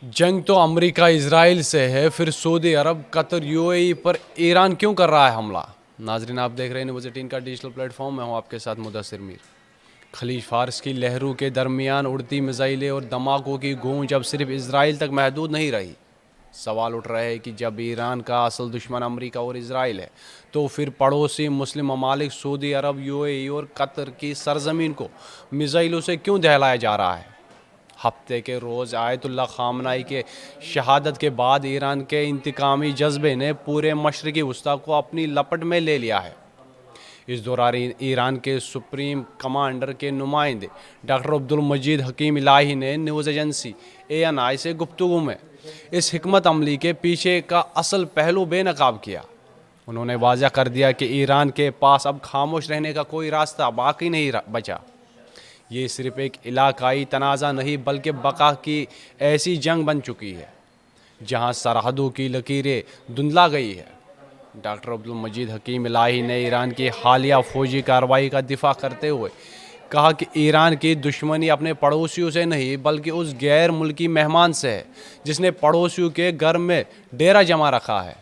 جنگ تو امریکہ اسرائیل سے ہے، پھر سعودی عرب قطر UAE پر ایران کیوں کر رہا ہے حملہ؟ ناظرین، آپ دیکھ رہے ہیں نیوز 18 کا ڈیجیٹل پلیٹ فارم. میں ہوں آپ کے ساتھ مدثر میر. خلیج فارس کی لہروں کے درمیان اڑتی میزائلیں اور دھماکوں کی گونج اب صرف اسرائیل تک محدود نہیں رہی. سوال اٹھ رہا ہے کہ جب ایران کا اصل دشمن امریکہ اور اسرائیل ہے تو پھر پڑوسی مسلم ممالک سعودی عرب، UAE اور قطر کی سرزمین کو میزائلوں سے کیوں دہلایا جا رہا ہے؟ ہفتے کے روز آیت اللہ خامنائی کے شہادت کے بعد ایران کے انتقامی جذبے نے پورے مشرقی وسطی کو اپنی لپٹ میں لے لیا ہے. اس دوران ایران کے سپریم کمانڈر کے نمائندے ڈاکٹر عبدالمجید حکیم الہی نے نیوز ایجنسی ANI سے گفتگو میں اس حکمت عملی کے پیچھے کا اصل پہلو بے نقاب کیا. انہوں نے واضح کر دیا کہ ایران کے پاس اب خاموش رہنے کا کوئی راستہ باقی نہیں بچا. یہ صرف ایک علاقائی تنازع نہیں بلکہ بقا کی ایسی جنگ بن چکی ہے جہاں سرحدوں کی لکیریں دھندلا گئی ہے. ڈاکٹر عبدالمجید حکیم الہی نے ایران کی حالیہ فوجی کارروائی کا دفاع کرتے ہوئے کہا کہ ایران کی دشمنی اپنے پڑوسیوں سے نہیں بلکہ اس غیر ملکی مہمان سے ہے جس نے پڑوسیوں کے گھر میں ڈیرا جما رکھا ہے.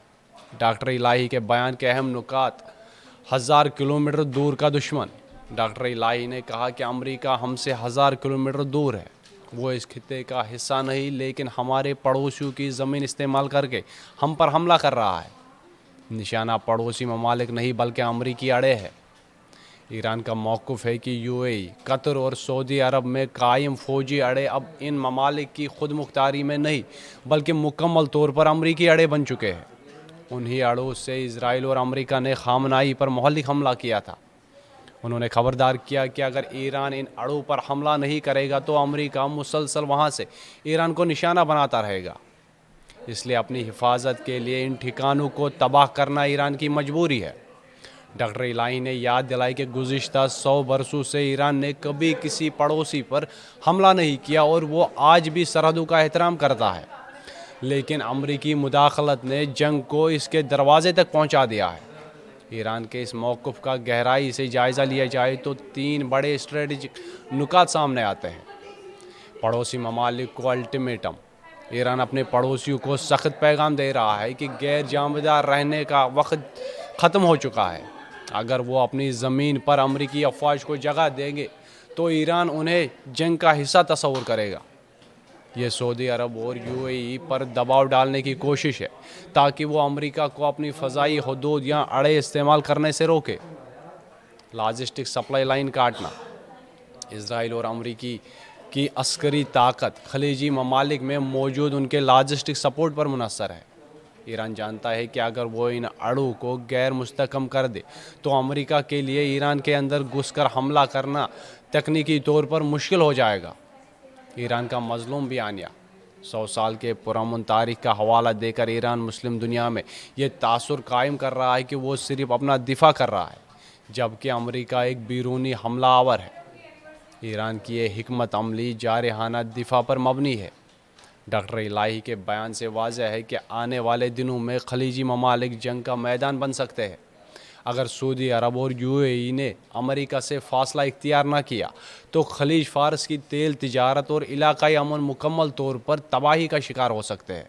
ڈاکٹر الہی کے بیان کے اہم نکات: 1000 کلومیٹر دور کا دشمن. ڈاکٹر الہی نے کہا کہ امریکہ ہم سے 1000 کلومیٹر دور ہے. وہ اس خطے کا حصہ نہیں لیکن ہمارے پڑوسیوں کی زمین استعمال کر کے ہم پر حملہ کر رہا ہے. نشانہ پڑوسی ممالک نہیں بلکہ امریکی اڑے ہے. ایران کا موقف ہے کہ UAE، قطر اور سعودی عرب میں قائم فوجی اڑے اب ان ممالک کی خود مختاری میں نہیں بلکہ مکمل طور پر امریکی اڑے بن چکے ہیں. انہی اڑوں سے اسرائیل اور امریکہ نے خامنائی پر مہلک حملہ کیا تھا. انہوں نے خبردار کیا کہ اگر ایران ان اڑوں پر حملہ نہیں کرے گا تو امریکہ مسلسل وہاں سے ایران کو نشانہ بناتا رہے گا. اس لیے اپنی حفاظت کے لیے ان ٹھکانوں کو تباہ کرنا ایران کی مجبوری ہے. ڈاکٹر الہی نے یاد دلائی کہ گزشتہ 100 برسوں سے ایران نے کبھی کسی پڑوسی پر حملہ نہیں کیا اور وہ آج بھی سرحدوں کا احترام کرتا ہے. لیکن امریکی مداخلت نے جنگ کو اس کے دروازے تک پہنچا دیا ہے. ایران کے اس موقف کا گہرائی سے جائزہ لیا جائے تو 3 بڑے اسٹریٹجک نکات سامنے آتے ہیں. پڑوسی ممالک کو الٹیمیٹم. ایران اپنے پڑوسیوں کو سخت پیغام دے رہا ہے کہ غیر جانبدار رہنے کا وقت ختم ہو چکا ہے. اگر وہ اپنی زمین پر امریکی افواج کو جگہ دیں گے تو ایران انہیں جنگ کا حصہ تصور کرے گا. یہ سعودی عرب اور UAE پر دباؤ ڈالنے کی کوشش ہے تاکہ وہ امریکہ کو اپنی فضائی حدود یا اڑے استعمال کرنے سے روکے. لاجسٹک سپلائی لائن کاٹنا. اسرائیل اور امریکی کی عسکری طاقت خلیجی ممالک میں موجود ان کے لاجسٹک سپورٹ پر منحصر ہے. ایران جانتا ہے کہ اگر وہ ان اڑوں کو غیر مستحکم کر دے تو امریکہ کے لیے ایران کے اندر گھس کر حملہ کرنا تکنیکی طور پر مشکل ہو جائے گا. ایران کا مظلوم بیانیہ. 100 سال کے پرامن تاریخ کا حوالہ دے کر ایران مسلم دنیا میں یہ تاثر قائم کر رہا ہے کہ وہ صرف اپنا دفاع کر رہا ہے جبکہ امریکہ ایک بیرونی حملہ آور ہے. ایران کی یہ حکمت عملی جارحانہ دفاع پر مبنی ہے. ڈاکٹر الہی کے بیان سے واضح ہے کہ آنے والے دنوں میں خلیجی ممالک جنگ کا میدان بن سکتے ہیں. اگر سعودی عرب اور UAE نے امریکہ سے فاصلہ اختیار نہ کیا تو خلیج فارس کی تیل تجارت اور علاقائی امن مکمل طور پر تباہی کا شکار ہو سکتے ہیں.